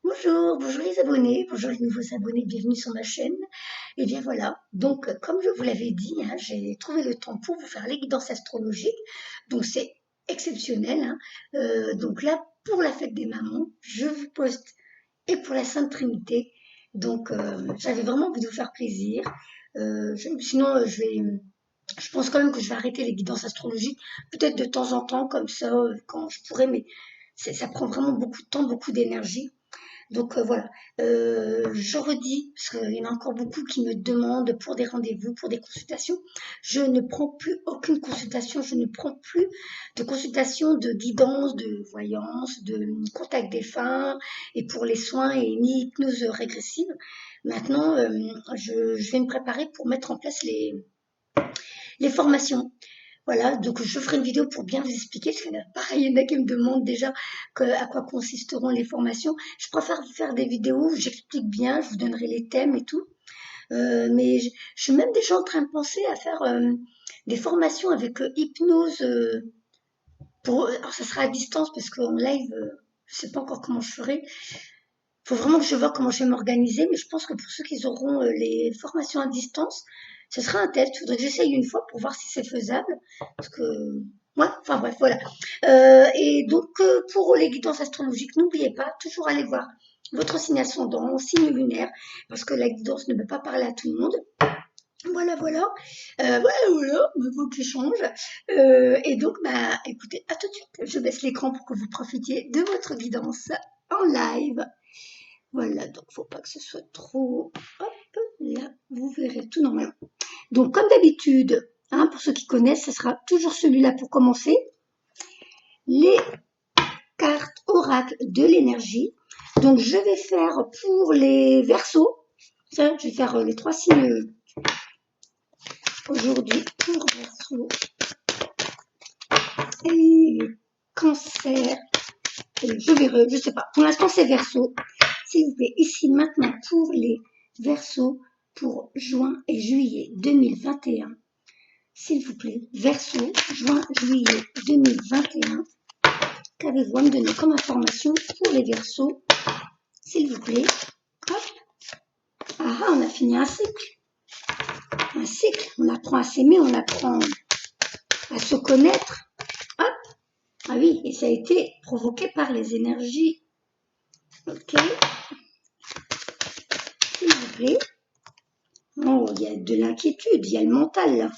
Bonjour, bonjour les abonnés, bonjour les nouveaux abonnés, bienvenue sur ma chaîne. Et bien voilà, donc comme je vous l'avais dit, hein, j'ai trouvé le temps pour vous faire les guidances astrologiques, donc c'est exceptionnel, hein. Donc là, pour la fête des mamans, je vous poste et pour la Sainte Trinité, donc j'avais vraiment envie de vous faire plaisir. Sinon, je pense quand même que je vais arrêter les guidances astrologiques, peut-être de temps en temps, comme ça, quand je pourrai, mais ça prend vraiment beaucoup de temps, beaucoup d'énergie. Donc voilà, je redis, parce qu'il y en a encore beaucoup qui me demandent pour des rendez-vous, pour des consultations. Je ne prends plus aucune consultation, je ne prends plus de consultation de guidance, de voyance, de contact défunt, et pour les soins et ni hypnose régressive. Maintenant, je vais me préparer pour mettre en place les formations. Voilà, donc je ferai une vidéo pour bien vous expliquer, parce qu'il y en a pareil, il y en a qui me demandent déjà à quoi consisteront les formations. Je préfère vous faire des vidéos où j'explique bien, je vous donnerai les thèmes et tout. Mais je suis même déjà en train de penser à faire des formations avec hypnose. Alors ça sera à distance parce qu'en live, je sais pas encore comment je ferai. Faut vraiment que je vois comment je vais m'organiser, mais je pense que pour ceux qui auront les formations à distance, ce sera un test. Il faudrait que j'essaye une fois pour voir si c'est faisable. Parce que, ouais, enfin bref, voilà. Et donc, pour les guidances astrologiques, n'oubliez pas, toujours aller voir votre signe ascendant, signe lunaire, parce que la guidance ne peut pas parler à tout le monde. Voilà, voilà. Voilà, ma voix qui change. Et donc, bah, écoutez, à tout de suite. Je baisse l'écran pour que vous profitiez de votre guidance en live. Voilà, donc faut pas que ce soit trop. Hop, là, vous verrez tout normalement. Donc, comme d'habitude, hein, pour ceux qui connaissent, ce sera toujours celui-là pour commencer. Les cartes oracles de l'énergie. Donc, je vais faire pour les Verseaux. Ça, je vais faire les trois signes aujourd'hui pour Verseaux. Et Cancer. Et je verrai, je sais pas. Pour l'instant, c'est Verseaux. S'il vous plaît, ici maintenant pour les Verseaux pour juin et juillet 2021. S'il vous plaît, Verseau, juin, juillet 2021. Qu'avez-vous à me donner comme information pour les Verseaux, s'il vous plaît? Hop. Ah, on a fini un cycle. Un cycle. On apprend à s'aimer, on apprend à se connaître. Hop. Ah oui, et ça a été provoqué par les énergies. Ok. S'il vous plaît. Oh, il y a de l'inquiétude, il y a le mental là.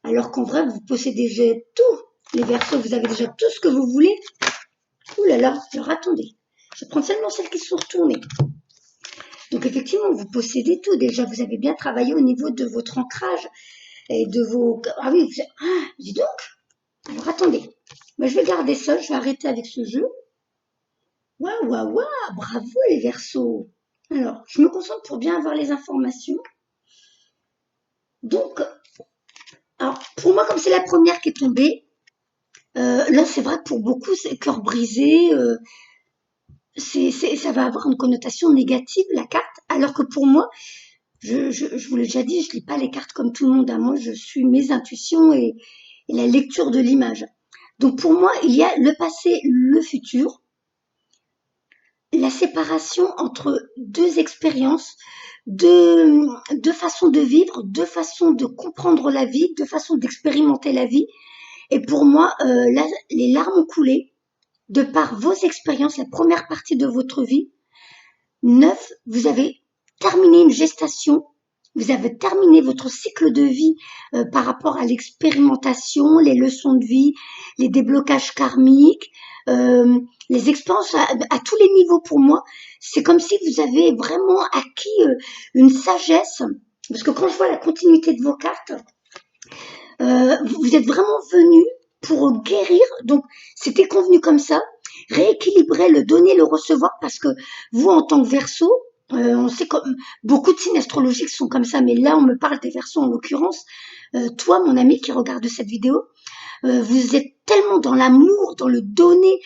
Alors qu'en vrai, vous possédez déjà tout. Les Verseaux, vous avez déjà tout ce que vous voulez. Ouh là là, alors attendez. Je prends seulement celles qui sont retournées. Donc effectivement, vous possédez tout. Déjà, vous avez bien travaillé au niveau de votre ancrage et de vos... Ah oui, dis donc. Alors attendez. Moi, je vais garder ça. Je vais arrêter avec ce jeu. Waouh, waouh, waouh. Bravo les Verseaux. Alors, je me concentre pour bien avoir les informations. Donc, alors, pour moi, comme c'est la première qui est tombée, là, c'est vrai que pour beaucoup, c'est cœur brisé. Ça va avoir une connotation négative, la carte. Alors que pour moi, je vous l'ai déjà dit, je lis pas les cartes comme tout le monde. Moi, je suis mes intuitions et la lecture de l'image. Donc pour moi, il y a le passé, le futur, la séparation entre deux expériences, deux façons de vivre, deux façons de comprendre la vie, deux façons d'expérimenter la vie. Et pour moi, là, les larmes ont coulé de par vos expériences, la première partie de votre vie. 9, vous avez terminé une gestation, vous avez terminé votre cycle de vie par rapport à l'expérimentation, les leçons de vie, les déblocages karmiques, les expériences à tous les niveaux pour moi. C'est comme si vous avez vraiment acquis une sagesse, parce que quand je vois la continuité de vos cartes, vous êtes vraiment venu pour guérir, donc c'était convenu comme ça, rééquilibrer le donner, le recevoir, parce que vous, en tant que Verseau, on sait comme beaucoup de signes astrologiques sont comme ça, mais là, on me parle des Verseaux en l'occurrence. Toi, mon ami qui regarde cette vidéo, vous êtes tellement dans l'amour, dans le donner,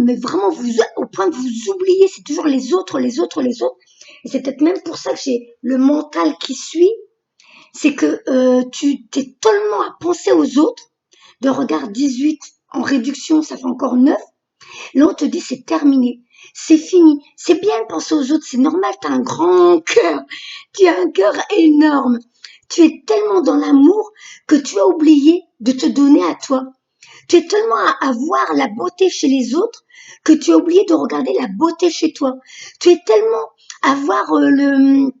mais vraiment vous au point de vous oublier, c'est toujours les autres, les autres, les autres. Et c'est peut-être même pour ça que j'ai le mental qui suit, c'est que tu t'es tellement à penser aux autres. De regard 18 en réduction, ça fait encore 9. Là, on te dit c'est terminé. C'est fini. C'est bien de penser aux autres, c'est normal, tu as un grand cœur. Tu as un cœur énorme. Tu es tellement dans l'amour que tu as oublié de te donner à toi. Tu es tellement à voir la beauté chez les autres que tu as oublié de regarder la beauté chez toi. Tu es tellement à voir le,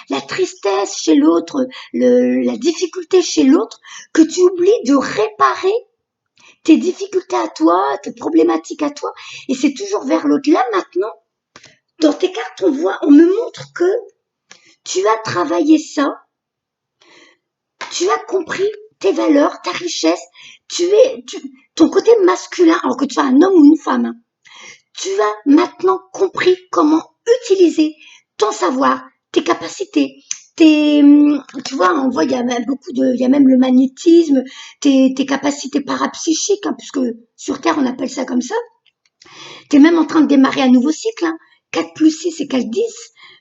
la tristesse chez l'autre, la difficulté chez l'autre, que tu oublies de réparer tes difficultés à toi, tes problématiques à toi, et c'est toujours vers l'autre. Là, maintenant, dans tes cartes, on me montre que tu as travaillé ça, tu as compris tes valeurs, ta richesse, ton côté masculin, alors que tu sois un homme ou une femme, hein, tu as maintenant compris comment utiliser ton savoir, tes capacités, tu vois, on voit, il y a même il y a même le magnétisme, tes capacités parapsychiques, hein, puisque sur Terre, on appelle ça comme ça. Tu es même en train de démarrer un nouveau cycle, hein. 4 plus 6 égale 10.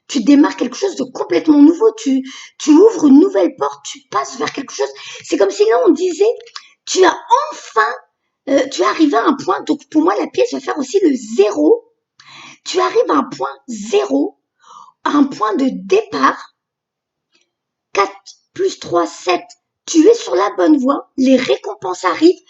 Tu démarres quelque chose de complètement nouveau. Tu ouvres une nouvelle porte, tu passes vers quelque chose. C'est comme si là, on disait, tu as enfin, tu es arrivé à un point. Donc, pour moi, la pièce va faire aussi le zéro. Tu arrives à un point zéro, à un point de départ. 4 plus 3, 7. Tu es sur la bonne voie. Les récompenses arrivent.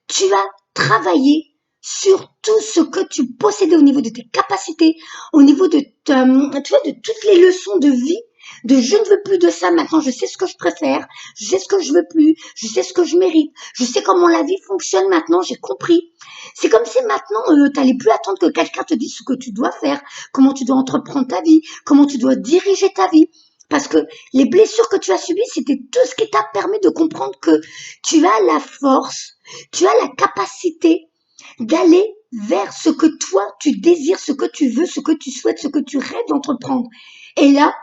Tu as travaillé sur tout ce que tu possédais au niveau de tes capacités, au niveau de, tu vois, de toutes les leçons de vie, de je ne veux plus de ça, maintenant je sais ce que je préfère, je sais ce que je veux plus, je sais ce que je mérite, je sais comment la vie fonctionne maintenant, j'ai compris. C'est comme si maintenant, tu n'allais plus attendre que quelqu'un te dise ce que tu dois faire, comment tu dois entreprendre ta vie, comment tu dois diriger ta vie. Parce que les blessures que tu as subies, c'était tout ce qui t'a permis de comprendre que tu as la force, tu as la capacité d'aller vers ce que toi tu désires, ce que tu veux, ce que tu souhaites, ce que tu rêves d'entreprendre. Et là,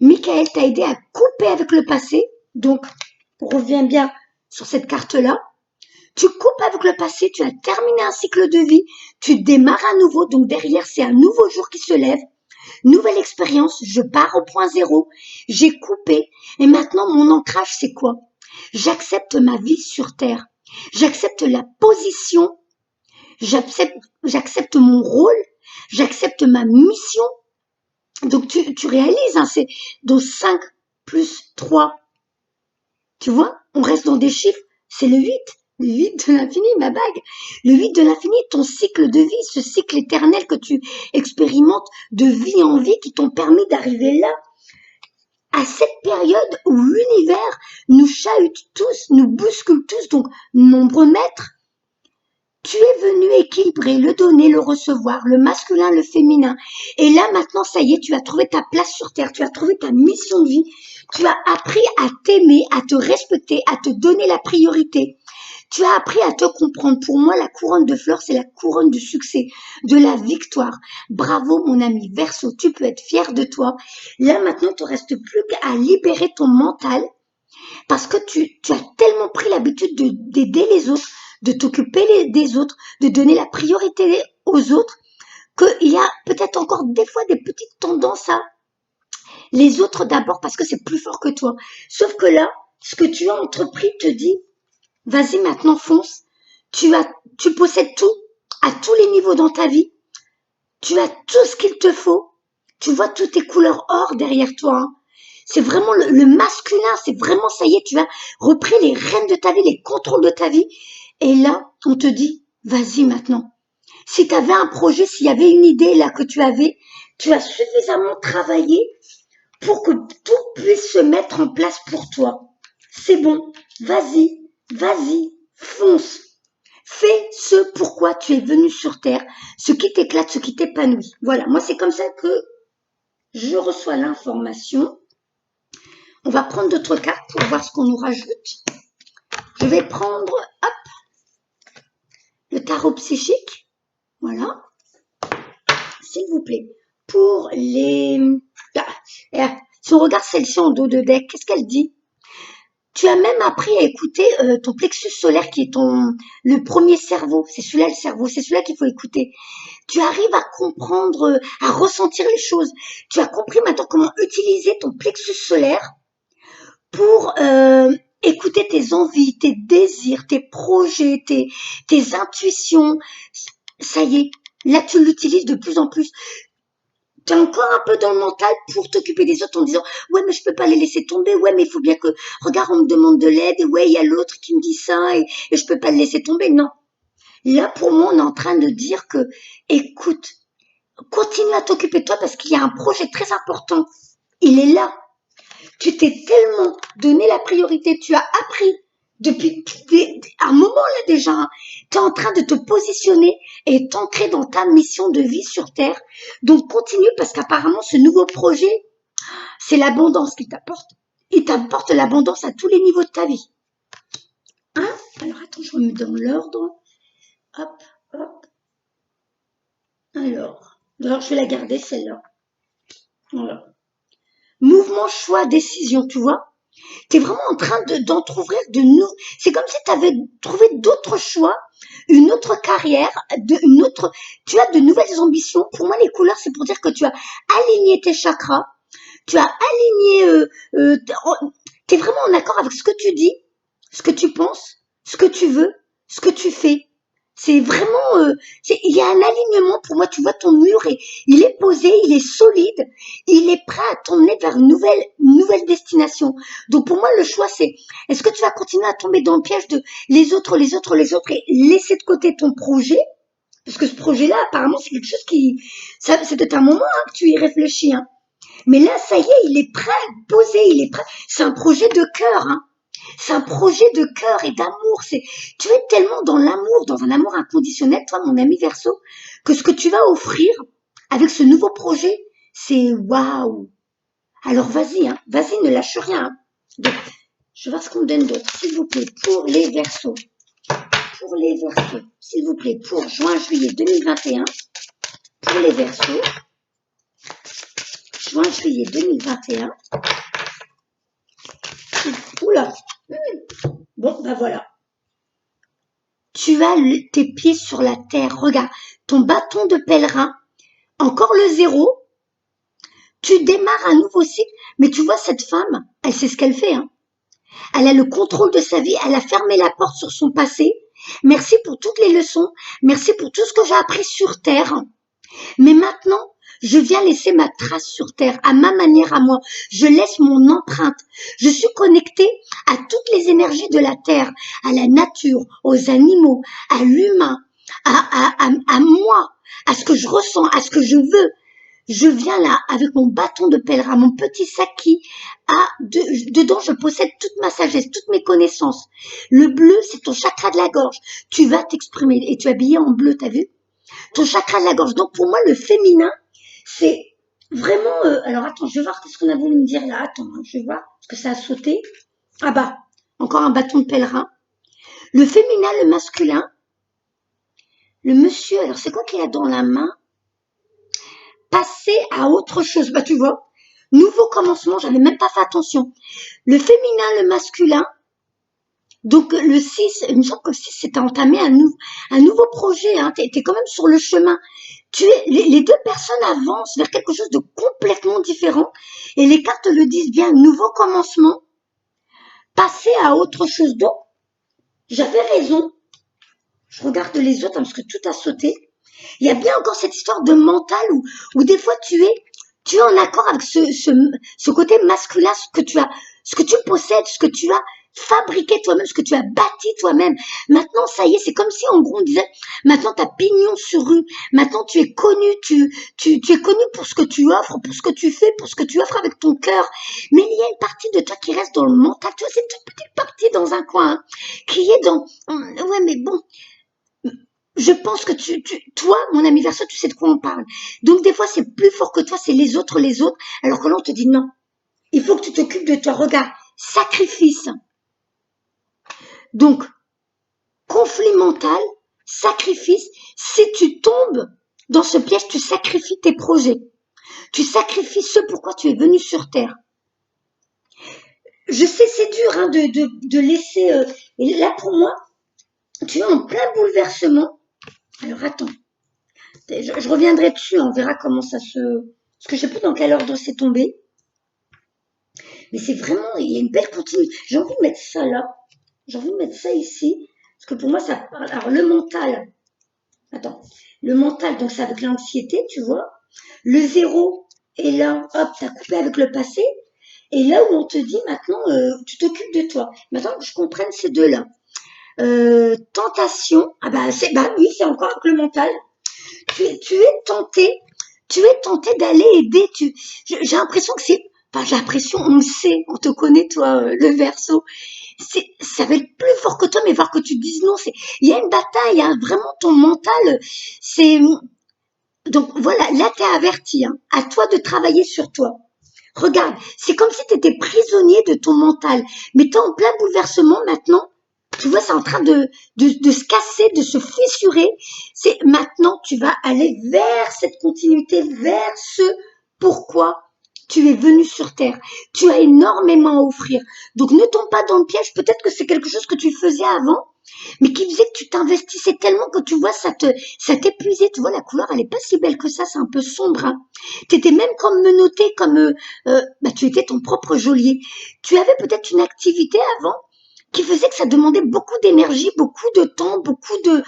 Michael t'a aidé à couper avec le passé. Donc, reviens bien sur cette carte-là. Tu coupes avec le passé, tu as terminé un cycle de vie, tu démarres à nouveau. Donc derrière, c'est un nouveau jour qui se lève. Nouvelle expérience, je pars au point zéro. J'ai coupé. Et maintenant, mon ancrage, c'est quoi? J'accepte ma vie sur Terre. J'accepte la position. J'accepte mon rôle, j'accepte ma mission. Donc tu réalises, hein, c'est dans 5 plus 3. Tu vois, on reste dans des chiffres, c'est le 8. Le 8 de l'infini, ma bague. Le 8 de l'infini, ton cycle de vie, ce cycle éternel que tu expérimentes de vie en vie qui t'ont permis d'arriver là, à cette période où l'univers nous chahute tous, nous bouscule tous, donc nombreux mètres. Tu es venu équilibrer le donner, le recevoir, le masculin, le féminin. Et là, maintenant, ça y est, tu as trouvé ta place sur Terre, tu as trouvé ta mission de vie. Tu as appris à t'aimer, à te respecter, à te donner la priorité. Tu as appris à te comprendre. Pour moi, la couronne de fleurs, c'est la couronne du succès, de la victoire. Bravo, mon ami Verseau, tu peux être fier de toi. Là, maintenant, il ne te reste plus qu'à libérer ton mental parce que tu as tellement pris l'habitude d'aider les autres, de t'occuper des autres, de donner la priorité aux autres, qu'il y a peut-être encore des fois des petites tendances à les autres d'abord parce que c'est plus fort que toi. Sauf que là, ce que tu as entrepris te dit, vas-y maintenant fonce, tu possèdes tout, à tous les niveaux dans ta vie, tu as tout ce qu'il te faut, tu vois toutes tes couleurs or derrière toi, hein. C'est vraiment le masculin, c'est vraiment ça y est, tu as repris les rênes de ta vie, les contrôles de ta vie. Et là, on te dit, vas-y maintenant. Si tu avais un projet, s'il y avait une idée là que tu as suffisamment travaillé pour que tout puisse se mettre en place pour toi. C'est bon, vas-y, fonce. Fais ce pourquoi tu es venu sur Terre, ce qui t'éclate, ce qui t'épanouit. Voilà, moi c'est comme ça que je reçois l'information. On va prendre d'autres cartes pour voir ce qu'on nous rajoute. Je vais prendre, hop, le tarot psychique. Voilà. S'il vous plaît. Pour les... si on regarde celle-ci en dos de deck, qu'est-ce qu'elle dit? Tu as même appris à écouter ton plexus solaire qui est le premier cerveau. C'est celui-là le cerveau, c'est celui-là qu'il faut écouter. Tu arrives à comprendre, à ressentir les choses. Tu as compris maintenant comment utiliser ton plexus solaire pour écouter tes envies, tes désirs, tes projets, tes intuitions. Ça y est, là tu l'utilises de plus en plus. Tu es encore un peu dans le mental pour t'occuper des autres en disant ouais mais je peux pas les laisser tomber, ouais mais il faut bien que regarde on me demande de l'aide et ouais il y a l'autre qui me dit ça et je peux pas le laisser tomber. Non, là pour moi on est en train de dire que écoute, continue à t'occuper de toi parce qu'il y a un projet très important, il est là. Tu t'es tellement donné la priorité, tu as appris depuis un moment là déjà, tu es en train de te positionner et t'ancrer dans ta mission de vie sur Terre. Donc continue parce qu'apparemment ce nouveau projet, c'est l'abondance qu'il t'apporte. Il t'apporte l'abondance à tous les niveaux de ta vie. Hein? Alors attends, je remets dans l'ordre. Hop, hop. Alors je vais la garder celle-là. Voilà. Mouvement, choix, décision, tu vois. Tu es vraiment en train d'entrouvrir de nouveaux. C'est comme si tu avais trouvé d'autres choix, une autre carrière, tu as de nouvelles ambitions. Pour moi, les couleurs, c'est pour dire que tu as aligné tes chakras, tu as aligné, tu es vraiment en accord avec ce que tu dis, ce que tu penses, ce que tu veux, ce que tu fais. C'est vraiment, il y a un alignement pour moi. Tu vois ton mur et il est posé, il est solide, il est prêt à t'emmener vers une nouvelle destination. Donc pour moi le choix c'est, est-ce que tu vas continuer à tomber dans le piège de les autres et laisser de côté ton projet, parce que ce projet-là apparemment c'est quelque chose qui, ça c'est peut-être un moment hein, que tu y réfléchis, hein. Mais là ça y est, il est prêt à te poser, il est prêt. C'est un projet de cœur, hein. C'est un projet de cœur et d'amour. Tu es tellement dans l'amour, dans un amour inconditionnel, toi, mon ami Verseau, que ce que tu vas offrir avec ce nouveau projet, c'est waouh. Alors vas-y, hein, vas-y, ne lâche rien. Hein. Donc, je vais voir ce qu'on me donne d'autre, s'il vous plaît, pour les Verseaux. Pour les Verseaux, s'il vous plaît, pour juin-juillet 2021. Pour les Verseaux. Juin-juillet 2021. Oula. Bon, ben voilà. Tu as tes pieds sur la terre. Regarde, ton bâton de pèlerin, encore le zéro. Tu démarres un nouveau cycle. Mais tu vois, cette femme, elle sait ce qu'elle fait. Hein. Elle a le contrôle de sa vie. Elle a fermé la porte sur son passé. Merci pour toutes les leçons. Merci pour tout ce que j'ai appris sur terre. Mais maintenant, je viens laisser ma trace sur terre, à ma manière à moi. Je laisse mon empreinte. Je suis connectée à toutes les énergies de la terre, à la nature, aux animaux, à l'humain, à moi, à ce que je ressens, à ce que je veux. Je viens là avec mon bâton de pèlerin, mon petit sac qui dedans je possède toute ma sagesse, toutes mes connaissances. Le bleu, c'est ton chakra de la gorge. Tu vas t'exprimer et tu es habillé en bleu, t'as vu? Ton chakra de la gorge. Donc pour moi, le féminin, c'est vraiment... alors attends, je vais voir qu'est-ce qu'on a voulu me dire là. Attends, hein, je vais voir, parce que ça a sauté. Ah bah, encore un bâton de pèlerin. Le féminin, le masculin. Le monsieur, alors c'est quoi qu'il a dans la main? Passer à autre chose. Bah tu vois, nouveau commencement, j'avais même pas fait attention. Le féminin, le masculin. Donc le 6, il me semble que le 6, c'est entamé un nouveau projet. Hein. Tu es quand même sur le chemin. Les deux personnes avancent vers quelque chose de complètement différent. Et les cartes le disent bien, nouveau commencement, passer à autre chose. Donc, j'avais raison. Je regarde les autres hein, parce que tout a sauté. Il y a bien encore cette histoire de mental où des fois tu es en accord avec ce côté masculin, ce que tu possèdes, ce que tu as fabriqué toi-même, ce que tu as bâti toi-même. Maintenant, ça y est, c'est comme si en gros on disait, maintenant tu as pignon sur rue, maintenant tu es connu, tu es connu pour ce que tu offres, pour ce que tu fais, pour ce que tu offres avec ton cœur. Mais il y a une partie de toi qui reste dans le mental, tu vois, c'est une toute petite partie dans un coin, hein, qui est dans, ouais mais bon, je pense que toi, mon ami Verseau, tu sais de quoi on parle. Donc des fois, c'est plus fort que toi, c'est les autres, alors que là, on te dit non. Il faut que tu t'occupes de toi. Regarde, sacrifice. Donc, conflit mental, sacrifice. Si tu tombes dans ce piège, tu sacrifies tes projets. Tu sacrifies ce pourquoi tu es venu sur Terre. Je sais, c'est dur hein, de laisser... et là, pour moi, tu es en plein bouleversement. Alors, attends. Je reviendrai dessus, on verra comment ça se... Parce que je sais plus dans quel ordre c'est tombé. Mais c'est vraiment, il y a une belle continuité. J'ai envie de mettre ça là. J'ai envie de mettre ça ici. Parce que pour moi, ça parle. Alors, le mental. Attends. Le mental, donc c'est avec l'anxiété, tu vois. Le zéro est là, hop, t'as coupé avec le passé. Et là où on te dit maintenant, tu t'occupes de toi. Maintenant que je comprenne ces deux-là. Tentation, ah bah oui, c'est encore avec le mental. Tu es tenté, tu es tenté d'aller aider. J'ai l'impression que c'est, enfin j'ai l'impression, on le sait, on te connaît toi, le Verseau. Ça va être plus fort que toi, mais voir que tu te dises non, il y a une bataille, hein, vraiment ton mental, c'est, donc voilà, là t'es averti, hein, à toi de travailler sur toi. Regarde, c'est comme si tu étais prisonnier de ton mental, mais t'es en plein bouleversement maintenant. Tu vois, c'est en train de se casser, de se fissurer. C'est maintenant, tu vas aller vers cette continuité, vers ce pourquoi tu es venu sur Terre. Tu as énormément à offrir. Donc ne tombe pas dans le piège. Peut-être que c'est quelque chose que tu faisais avant, mais qui faisait que tu t'investissais tellement que tu vois, ça t'épuisait. Tu vois, la couleur, elle est pas si belle que ça, c'est un peu sombre. Hein. Tu étais même comme menotté, comme tu étais ton propre geôlier. Tu avais peut-être une activité avant qui faisait que ça demandait beaucoup d'énergie, beaucoup de temps, beaucoup de...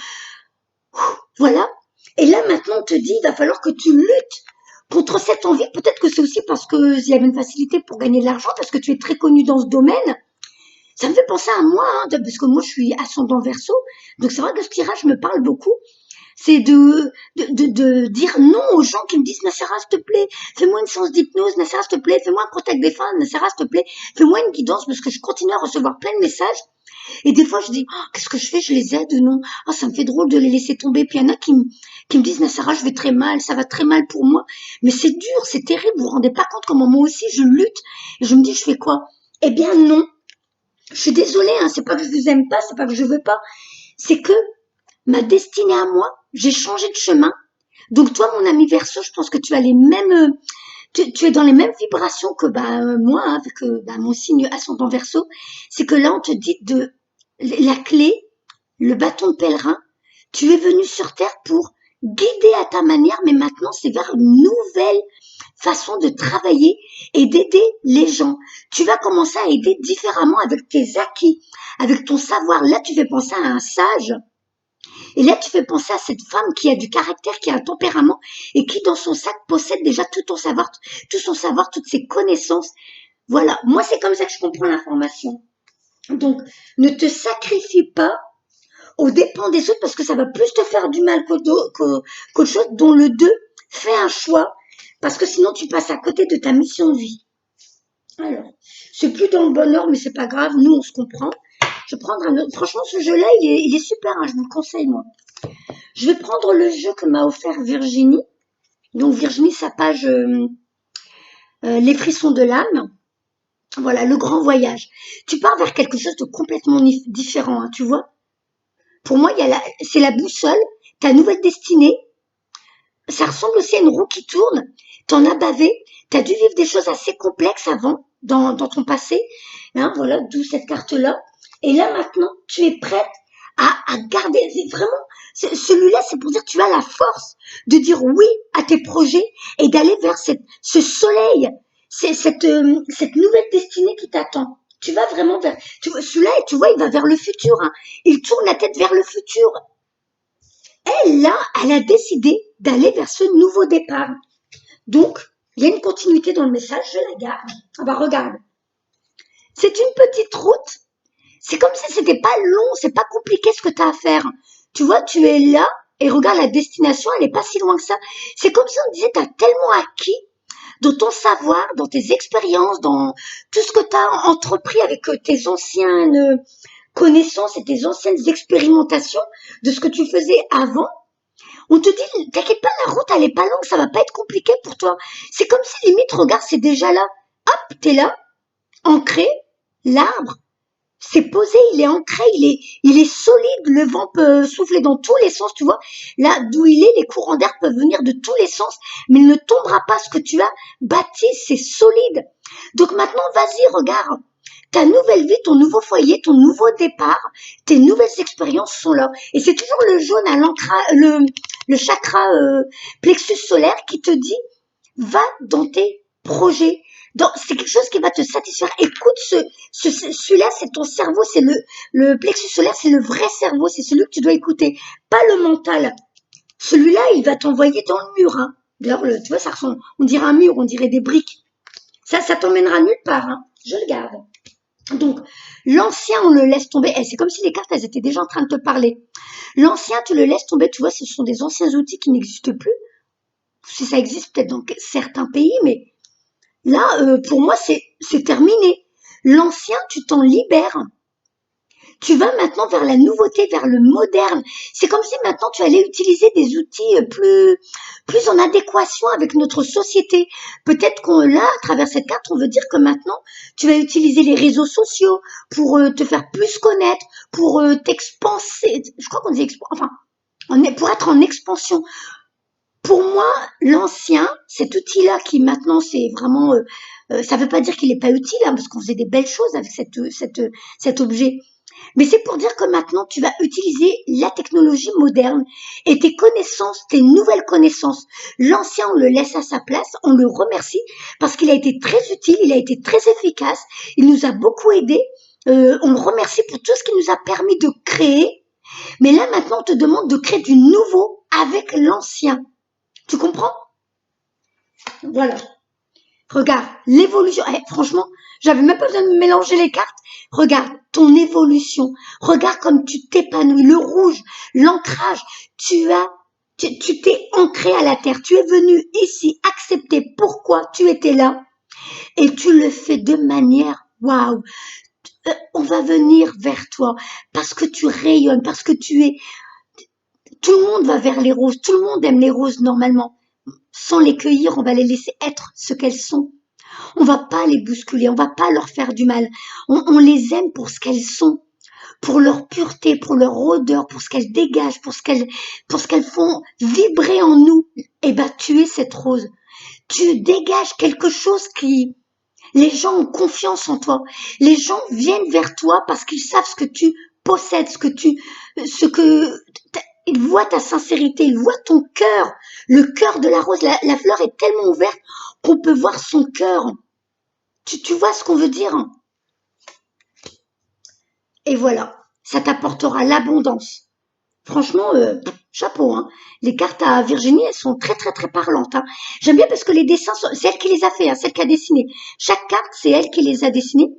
Voilà. Et là, maintenant, on te dit, il va falloir que tu luttes contre cette envie. Peut-être que c'est aussi parce qu'il y avait une facilité pour gagner de l'argent, parce que tu es très connu dans ce domaine. Ça me fait penser à moi, hein, parce que moi, je suis ascendant Verseau. Donc, c'est vrai que ce tirage me parle beaucoup. C'est de dire non aux gens qui me disent Nassera, s'il te plaît, fais-moi une séance d'hypnose, Nassera, s'il te plaît, fais-moi un contact des femmes, Nassera, s'il te plaît, fais-moi une guidance, parce que je continue à recevoir plein de messages. Et des fois, je dis, oh, qu'est-ce que je fais? Je les aide ou non? Ah, ça me fait drôle de les laisser tomber. Puis il y en a qui me disent, Nassara, je vais très mal, ça va très mal pour moi. Mais c'est dur, c'est terrible. Vous vous rendez pas compte comment moi aussi je lutte. Et je me dis, je fais quoi? Eh bien, non. Je suis désolée, hein, c'est pas que je vous aime pas, c'est pas que je veux pas. C'est que ma destinée à moi, j'ai changé de chemin. Donc toi, mon ami Verseau, je pense que tu as les mêmes, tu es dans les mêmes vibrations que moi, hein, avec mon signe ascendant Verseau. C'est que là, on te dit de la clé, le bâton de pèlerin. Tu es venu sur Terre pour guider à ta manière, mais maintenant, c'est vers une nouvelle façon de travailler et d'aider les gens. Tu vas commencer à aider différemment avec tes acquis, avec ton savoir. Là, tu fais penser à un sage. Et là, tu fais penser à cette femme qui a du caractère, qui a un tempérament et qui, dans son sac, possède déjà tout son savoir, toutes ses connaissances. Voilà. Moi, c'est comme ça que je comprends l'information. Donc, ne te sacrifie pas aux dépens des autres parce que ça va plus te faire du mal qu'autre chose. Dont le 2, fais un choix parce que sinon, tu passes à côté de ta mission de vie. Alors, c'est plus dans le bon ordre, mais c'est pas grave. Nous, on se comprend. Je vais prendre un autre. Franchement, ce jeu-là, il est super. Hein, je vous le conseille, moi. Je vais prendre le jeu que m'a offert Virginie. Donc Virginie, sa page Les frissons de l'âme. Voilà, le grand voyage. Tu pars vers quelque chose de complètement différent, hein, tu vois. Pour moi, c'est la boussole, ta nouvelle destinée. Ça ressemble aussi à une roue qui tourne. T'en as bavé. T'as dû vivre des choses assez complexes avant, dans ton passé. Hein, voilà, d'où cette carte-là. Et là, maintenant, tu es prête à garder. Vraiment, celui-là, c'est pour dire que tu as la force de dire oui à tes projets et d'aller vers ce soleil, cette nouvelle destinée qui t'attend. Tu vas vraiment vers... Celui-là, tu vois, il va vers le futur. Hein. Il tourne la tête vers le futur. Elle, là, elle a décidé d'aller vers ce nouveau départ. Donc, il y a une continuité dans le message, je la garde. Ah bah regarde, c'est une petite route. C'est comme si c'était pas long, c'est pas compliqué ce que tu as à faire. Tu vois, tu es là et regarde la destination, elle est pas si loin que ça. C'est comme si on disait, tu as tellement acquis dans ton savoir, dans tes expériences, dans tout ce que tu as entrepris avec tes anciennes connaissances et tes anciennes expérimentations de ce que tu faisais avant. On te dit, t'inquiète pas, la route, elle est pas longue, ça va pas être compliqué pour toi. C'est comme si limite, regarde, c'est déjà là. Hop, t'es là, ancré, l'arbre, c'est posé, il est ancré, il est solide, le vent peut souffler dans tous les sens, tu vois. Là, d'où il est, les courants d'air peuvent venir de tous les sens, mais il ne tombera pas. Ce que tu as bâti, c'est solide. Donc maintenant, vas-y, regarde. Ta nouvelle vie, ton nouveau foyer, ton nouveau départ, tes nouvelles expériences sont là. Et c'est toujours le jaune à le chakra plexus solaire qui te dit, va dans tes projets, c'est quelque chose qui va te satisfaire. Écoute, celui-là, c'est ton cerveau, c'est le plexus solaire, c'est le vrai cerveau, c'est celui que tu dois écouter, pas le mental. Celui-là, il va t'envoyer dans le mur. Hein. D'ailleurs, tu vois, ça ressemble, on dirait un mur, on dirait des briques. Ça t'emmènera nulle part. Hein. Je le garde. Donc, l'ancien, on le laisse tomber. C'est comme si les cartes, elles étaient déjà en train de te parler. L'ancien, tu le laisses tomber. Tu vois, ce sont des anciens outils qui n'existent plus. Si ça existe peut-être dans certains pays, mais là, pour moi, c'est terminé. L'ancien, tu t'en libères. Tu vas maintenant vers la nouveauté, vers le moderne. C'est comme si maintenant tu allais utiliser des outils plus en adéquation avec notre société. Peut-être qu'on là, à travers cette carte, on veut dire que maintenant tu vas utiliser les réseaux sociaux pour te faire plus connaître, pour t'expanser. Je crois qu'on dit enfin, pour être en expansion. Pour moi, l'ancien, cet outil-là qui maintenant c'est vraiment, ça veut pas dire qu'il est pas utile, hein, parce qu'on faisait des belles choses avec cet objet. Mais c'est pour dire que maintenant, tu vas utiliser la technologie moderne et tes connaissances, tes nouvelles connaissances. L'ancien, on le laisse à sa place, on le remercie parce qu'il a été très utile, il a été très efficace, il nous a beaucoup aidé. On le remercie pour tout ce qu'il nous a permis de créer. Mais là, maintenant, on te demande de créer du nouveau avec l'ancien. Tu comprends? Voilà. Regarde, l'évolution. Franchement, j'avais même pas besoin de mélanger les cartes. Regarde ton évolution. Regarde comme tu t'épanouis. Le rouge, l'ancrage. Tu t'es ancré à la terre. Tu es venu ici accepter pourquoi tu étais là. Et tu le fais de manière, waouh. On va venir vers toi parce que tu rayonnes, parce que tu es. Tout le monde va vers les roses. Tout le monde aime les roses normalement. Sans les cueillir, on va les laisser être ce qu'elles sont. On va pas les bousculer, on va pas leur faire du mal. On les aime pour ce qu'elles sont, pour leur pureté, pour leur odeur, pour ce qu'elles dégagent, pour ce qu'elles font vibrer en nous. Eh ben, tu es cette rose. Tu dégages quelque chose qui, les gens ont confiance en toi. Les gens viennent vers toi parce qu'ils savent ce que tu possèdes, ils voient ta sincérité, ils voient ton cœur, le cœur de la rose. La fleur est tellement ouverte qu'on peut voir son cœur. Tu vois ce qu'on veut dire? Et voilà, ça t'apportera l'abondance. Franchement, chapeau. Hein. Les cartes à Virginie, elles sont très très très parlantes. Hein. J'aime bien parce que les dessins, c'est elle qui les a fait, hein, c'est elle qui a dessiné. Chaque carte, c'est elle qui les a dessinées.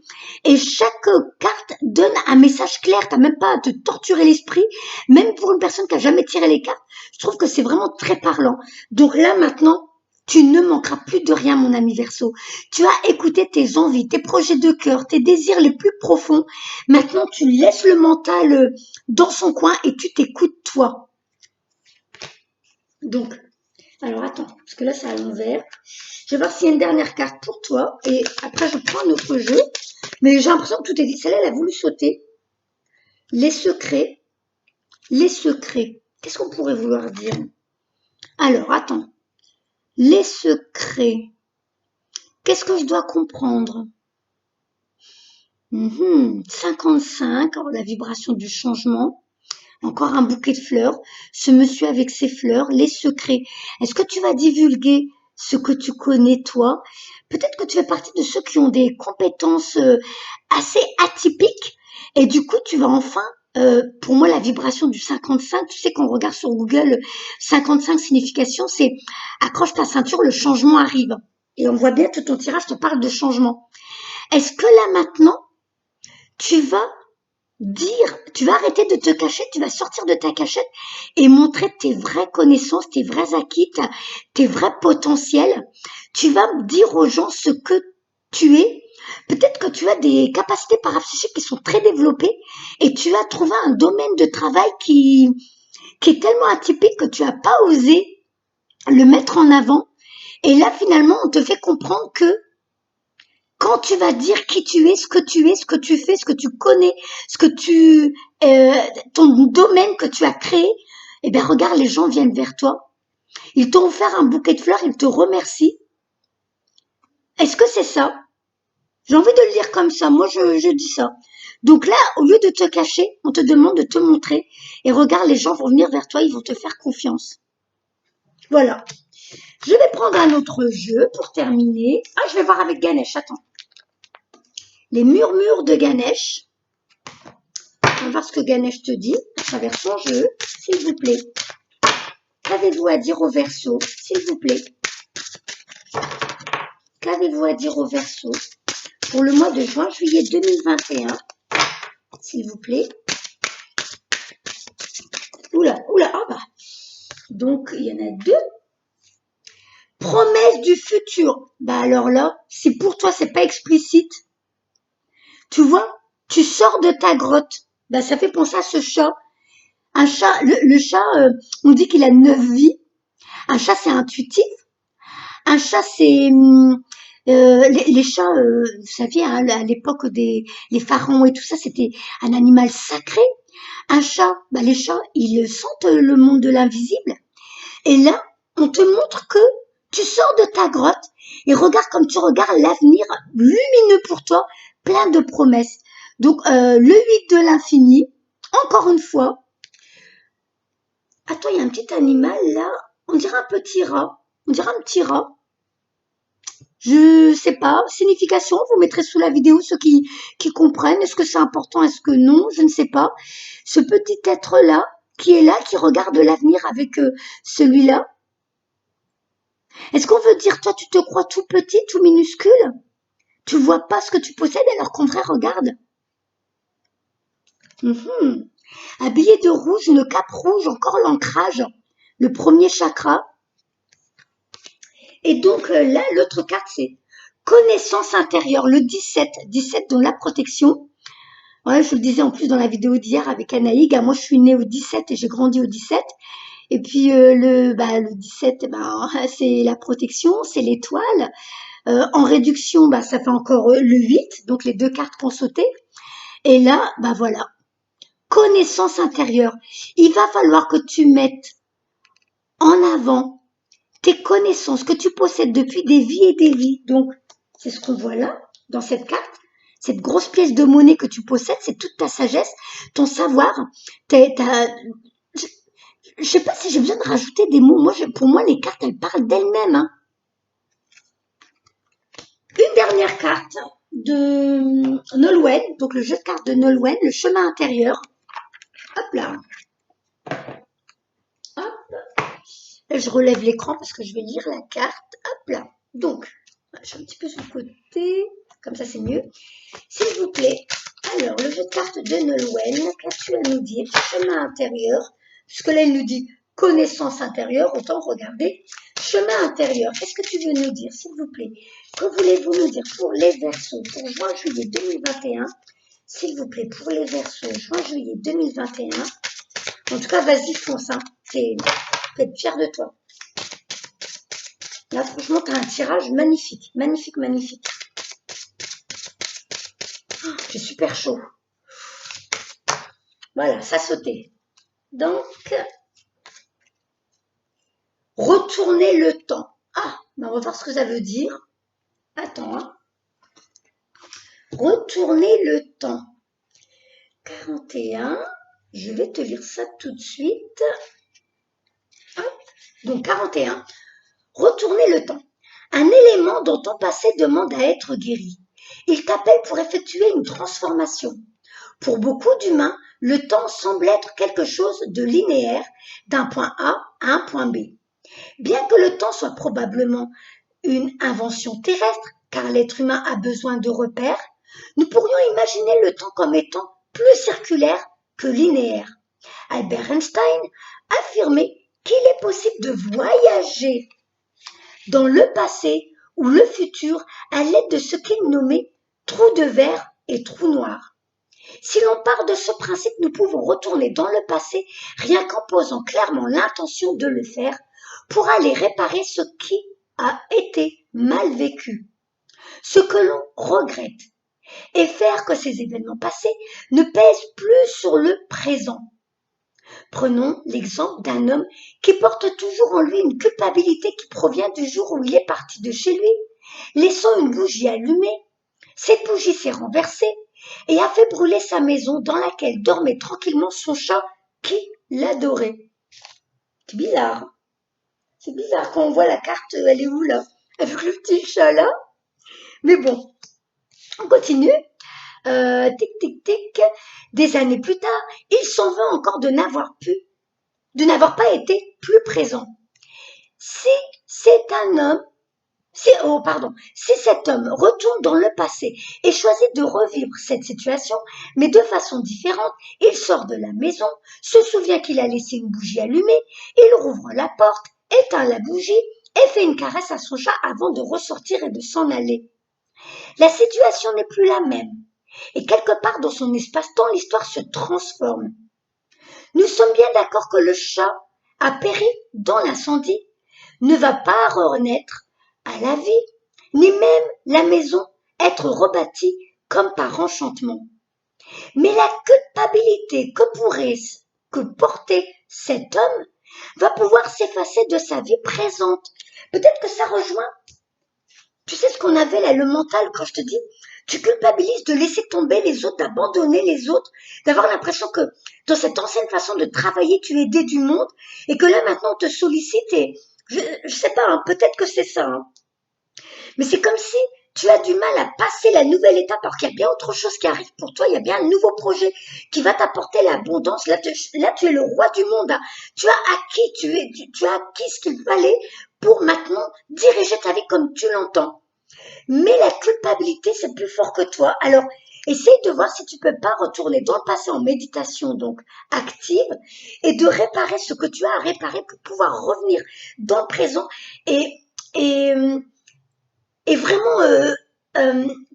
Et chaque carte donne un message clair. T'as même pas à te torturer l'esprit. Même pour une personne qui a jamais tiré les cartes, je trouve que c'est vraiment très parlant. Donc là maintenant, tu ne manqueras plus de rien, mon ami Verseau. Tu as écouté tes envies, tes projets de cœur, tes désirs les plus profonds. Maintenant, tu laisses le mental dans son coin et tu t'écoutes toi. Donc, alors attends, parce que là, c'est à l'envers. Je vais voir s'il y a une dernière carte pour toi. Et après, je prends un autre jeu. Mais j'ai l'impression que tout est dit. Celle-là, elle a voulu sauter. Les secrets. Les secrets. Qu'est-ce qu'on pourrait vouloir dire? Alors, attends. Les secrets. Qu'est-ce que je dois comprendre? 55, la vibration du changement. Encore un bouquet de fleurs. Ce monsieur avec ses fleurs, les secrets. Est-ce que tu vas divulguer ce que tu connais toi? Peut-être que tu fais partie de ceux qui ont des compétences assez atypiques. Et du coup, tu vas enfin, pour moi, la vibration du 55, tu sais, quand on regarde sur Google, 55 significations, c'est accroche ta ceinture, le changement arrive. Et on voit bien que ton tirage te parle de changement. Est-ce que là maintenant, tu vas arrêter de te cacher, tu vas sortir de ta cachette et montrer tes vraies connaissances, tes vrais acquis, tes vrais potentiels. Tu vas dire aux gens ce que tu es. Peut-être que tu as des capacités parapsychiques qui sont très développées et tu as trouvé un domaine de travail qui est tellement atypique que tu n'as pas osé le mettre en avant. Et là, finalement, on te fait comprendre que quand tu vas dire qui tu es, ce que tu es, ce que tu fais, ce que tu connais, ton domaine que tu as créé, eh bien regarde, les gens viennent vers toi. Ils t'ont offert un bouquet de fleurs, ils te remercient. Est-ce que c'est ça? J'ai envie de le lire comme ça. Moi, je dis ça. Donc là, au lieu de te cacher, on te demande de te montrer. Et regarde, les gens vont venir vers toi, ils vont te faire confiance. Voilà. Je vais prendre un autre jeu pour terminer. Ah, je vais voir avec Ganesh, attends. Les murmures de Ganesh. On va voir ce que Ganesh te dit à travers son jeu, s'il vous plaît. Qu'avez-vous à dire au Verseau, s'il vous plaît? Qu'avez-vous à dire au Verseau pour le mois de juin-juillet 2021, s'il vous plaît? Oula, oula, ah bah. Donc, il y en a deux. Promesse du futur. Bah alors là, si pour toi, c'est pas explicite, tu vois, tu sors de ta grotte. Bah ça fait penser à ce chat. Un chat, le chat, on dit qu'il a 9 vies. Un chat, c'est intuitif. Un chat, c'est les chats, vous saviez, hein, à l'époque des les pharaons et tout ça, c'était un animal sacré. Un chat, bah les chats, ils sentent le monde de l'invisible. Et là, on te montre que tu sors de ta grotte et regarde comme tu regardes l'avenir lumineux pour toi, plein de promesses. Donc, le 8 de l'infini, encore une fois. Attends, il y a un petit animal là, on dirait un petit rat, on dirait un petit rat. Je sais pas, signification, vous mettrez sous la vidéo ceux qui comprennent, est-ce que c'est important, est-ce que non, je ne sais pas. Ce petit être-là, qui est là, qui regarde l'avenir avec celui-là. Est-ce qu'on veut dire, toi, tu te crois tout petit, tout minuscule? Tu vois pas ce que tu possèdes alors qu'en vrai, regarde. Habillé de rouge, une cape rouge, encore l'ancrage, le premier chakra. Et donc là, l'autre carte, c'est connaissance intérieure, le 17, 17 dans la protection. Ouais, je le disais en plus dans la vidéo d'hier avec Anaïg, moi je suis née au 17 et j'ai grandi au 17. Et puis le 17, c'est la protection, c'est l'étoile. En réduction, ça fait encore le 8, donc les deux cartes qu'on sautait. Et là, voilà, connaissance intérieure. Il va falloir que tu mettes en avant tes connaissances que tu possèdes depuis des vies et des vies. Donc, c'est ce qu'on voit là, dans cette carte. Cette grosse pièce de monnaie que tu possèdes, c'est toute ta sagesse, ton savoir. Je sais pas si j'ai besoin de rajouter des mots. Pour moi, les cartes, elles parlent d'elles-mêmes. Hein. Une dernière carte de Nolwenn, donc le jeu de cartes de Nolwenn, le chemin intérieur. Hop là. Hop. Là, je relève l'écran parce que je vais lire la carte. Hop là. Donc, je suis un petit peu sur le côté. Comme ça, c'est mieux. S'il vous plaît. Alors, le jeu de cartes de Nolwenn, qu'as-tu à nous dire? Chemin intérieur. Puisque là, il nous dit connaissance intérieure. Autant regarder chemin intérieur. Qu'est-ce que tu veux nous dire, s'il vous plaît? Que voulez-vous nous dire pour les Verseaux pour juin-juillet 2021? S'il vous plaît, pour les Verseaux juin-juillet 2021. En tout cas, vas-y, fonce. Hein. Tu peux être fier de toi. Là, franchement, tu as un tirage magnifique. Magnifique, magnifique. Oh, j'ai super chaud. Voilà, ça sautait. Donc, retourner le temps. Ah, on va voir ce que ça veut dire. Attends. Hein. Retourner le temps. 41. Je vais te lire ça tout de suite. Hop. Donc, 41. Retourner le temps. Un élément dont ton passé demande à être guéri. Il t'appelle pour effectuer une transformation. Pour beaucoup d'humains, le temps semble être quelque chose de linéaire, d'un point A à un point B. Bien que le temps soit probablement une invention terrestre, car l'être humain a besoin de repères, nous pourrions imaginer le temps comme étant plus circulaire que linéaire. Albert Einstein affirmait qu'il est possible de voyager dans le passé ou le futur à l'aide de ce qu'il nommait trou de verre et trou noir. Si l'on part de ce principe, nous pouvons retourner dans le passé rien qu'en posant clairement l'intention de le faire pour aller réparer ce qui a été mal vécu, ce que l'on regrette, et faire que ces événements passés ne pèsent plus sur le présent. Prenons l'exemple d'un homme qui porte toujours en lui une culpabilité qui provient du jour où il est parti de chez lui, laissant une bougie allumée. Cette bougie s'est renversée et a fait brûler sa maison dans laquelle dormait tranquillement son chat qui l'adorait. C'est bizarre. C'est bizarre quand on voit la carte, elle est où là? Avec le petit chat là. Mais bon, on continue. Tic, tic, tic. Des années plus tard, il s'en veut encore de n'avoir pas été plus présent. Si c'est un homme, si cet homme retourne dans le passé et choisit de revivre cette situation, mais de façon différente, il sort de la maison, se souvient qu'il a laissé une bougie allumée, il rouvre la porte, éteint la bougie et fait une caresse à son chat avant de ressortir et de s'en aller. La situation n'est plus la même. Et quelque part dans son espace-temps, l'histoire se transforme. Nous sommes bien d'accord que le chat a péri dans l'incendie, ne va pas renaître à la vie, ni même la maison être rebâtie comme par enchantement. Mais la culpabilité que porter cet homme va pouvoir s'effacer de sa vie présente. Peut-être que ça rejoint, tu sais ce qu'on avait là, le mental, quand je te dis, tu culpabilises de laisser tomber les autres, d'abandonner les autres, d'avoir l'impression que dans cette ancienne façon de travailler, tu aidais du monde et que là maintenant on te sollicite et je sais pas, hein, peut-être que c'est ça, hein. Mais c'est comme si tu as du mal à passer la nouvelle étape alors qu'il y a bien autre chose qui arrive pour toi, il y a bien un nouveau projet qui va t'apporter l'abondance. Là, tu es le roi du monde, hein. Tu as acquis, tu as acquis ce qu'il fallait pour maintenant diriger ta vie comme tu l'entends. Mais la culpabilité, c'est plus fort que toi. Alors, essaye de voir si tu peux pas retourner dans le passé en méditation, donc active, et de réparer ce que tu as à réparer pour pouvoir revenir dans le présent et, et, et vraiment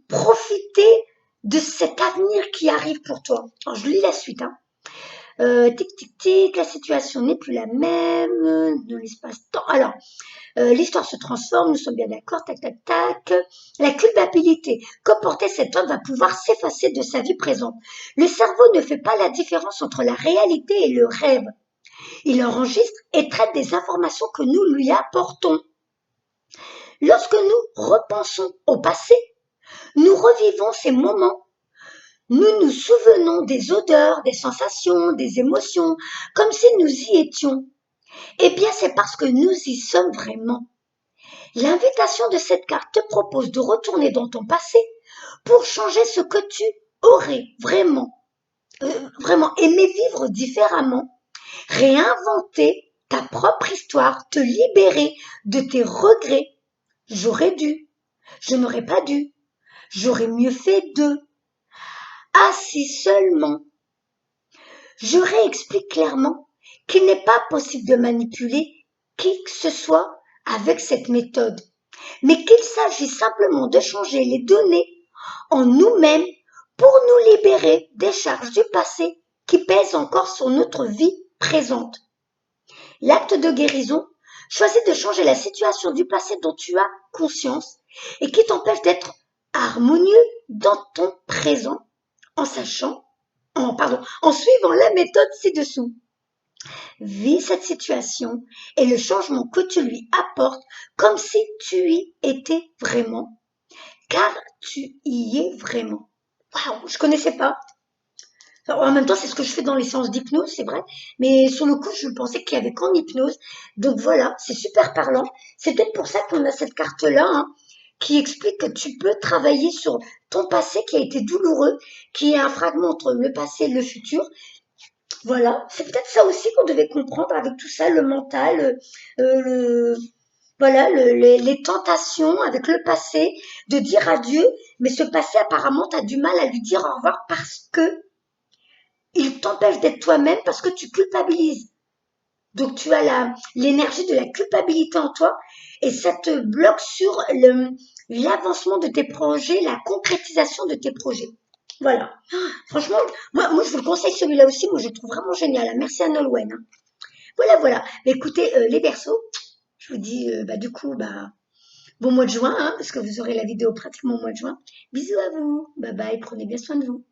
profiter de cet avenir qui arrive pour toi. Alors, je lis la suite, hein. Tic, tic, tic, la situation n'est plus la même dans l'espace-temps. Alors, l'histoire se transforme, nous sommes bien d'accord, tac, tac, tac. La culpabilité que portait cet homme va pouvoir s'effacer de sa vie présente. Le cerveau ne fait pas la différence entre la réalité et le rêve. Il enregistre et traite des informations que nous lui apportons. Lorsque nous repensons au passé, nous revivons ces moments. Nous nous souvenons des odeurs, des sensations, des émotions, comme si nous y étions. Eh bien, c'est parce que nous y sommes vraiment. L'invitation de cette carte te propose de retourner dans ton passé pour changer ce que tu aurais vraiment aimé vivre différemment, réinventer ta propre histoire, te libérer de tes regrets. J'aurais dû, je n'aurais pas dû, j'aurais mieux fait de. Ah si seulement. Je réexplique clairement qu'il n'est pas possible de manipuler qui que ce soit avec cette méthode, mais qu'il s'agit simplement de changer les données en nous-mêmes pour nous libérer des charges du passé qui pèsent encore sur notre vie présente. L'acte de guérison choisit de changer la situation du passé dont tu as conscience et qui t'empêche d'être harmonieux dans ton présent en en suivant la méthode ci-dessous. Vis cette situation et le changement que tu lui apportes comme si tu y étais vraiment, car tu y es vraiment. Waouh, je connaissais pas. Alors, en même temps, c'est ce que je fais dans les séances d'hypnose, c'est vrai. Mais sur le coup, je pensais qu'il y avait qu'en hypnose. Donc voilà, c'est super parlant. C'est peut-être pour ça qu'on a cette carte-là, hein, qui explique que tu peux travailler sur ton passé qui a été douloureux, qui est un fragment entre le passé et le futur. Voilà, c'est peut-être ça aussi qu'on devait comprendre avec tout ça, le mental, le, voilà, les tentations avec le passé, de dire adieu, mais ce passé apparemment tu as du mal à lui dire au revoir parce que il t'empêche d'être toi-même, parce que tu culpabilises. Donc tu as l'énergie de la culpabilité en toi et ça te bloque sur l'avancement de tes projets, la concrétisation de tes projets. Voilà. Franchement, moi je vous le conseille celui-là aussi, moi je le trouve vraiment génial. Merci à Nolwenn, hein. Voilà. Mais écoutez, les Verseaux, je vous dis du coup, bon mois de juin, hein, parce que vous aurez la vidéo pratiquement au mois de juin. Bisous à vous. Bye bye, prenez bien soin de vous.